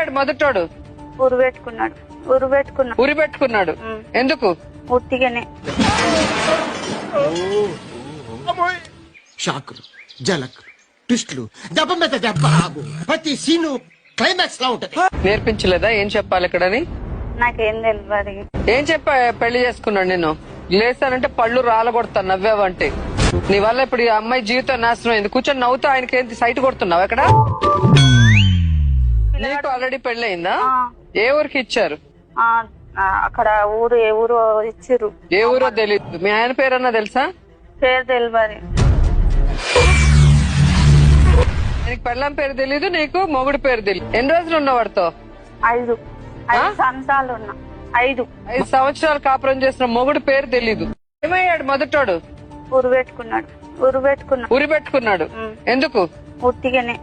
ఏమయ్యాడు మొదటోడు? ఉరి పెట్టుకున్నాడు. ఎందుకు? ఉట్టిగానే. షాకులు, జలకులు, ట్విస్టులు, దెబ్బ మీద దెబ్బ, ప్రతి సీను క్లైమాక్స్ లా ఉంటది. నేర్పించలేదా ఏం చెప్పాలి ఇక్కడని? నాకేం తెలియదు. ఏం చెప్పా పెళ్లి చేసుకున్నాడు నేను లేస్తానంటే పళ్ళు రాలగొడతాను నవ్వావంటే. నీ వల్ల ఇప్పుడు ఈ అమ్మాయి జీవితం నాశనం అయింది. కూర్చొని నవ్వుతా ఆయనకి ఏంటి సైట్ కొడుతున్నావు ఎక్కడ? నీకు ఆల్రెడీ పెళ్లి అయిందా? ఏ ఊరికి ఇచ్చారు? అక్కడ ఊరు, ఏ ఊరు ఇచ్చిర్రు. ఏ ఊరో తెలియదు. మీ ఆయన పేరన్నా తెలుసా? పేరు తెలియదు. నీకు పెళ్ళం పేరు తెలీదు, నీకు మొగుడు పేరు తెలీదు. ఎన్ని రోజులు ఉన్నావు వాడితో? 5 సంవత్సరాలు ఉన్నా. 5 సంవత్సరాలు కాపురం చేసిన మొగుడు పేరు తెలీదు. ఏమయ్యాడు మొదటోడు? ఉరి పెట్టుకున్నాడు. ఎందుకు? ఉట్టిగానే.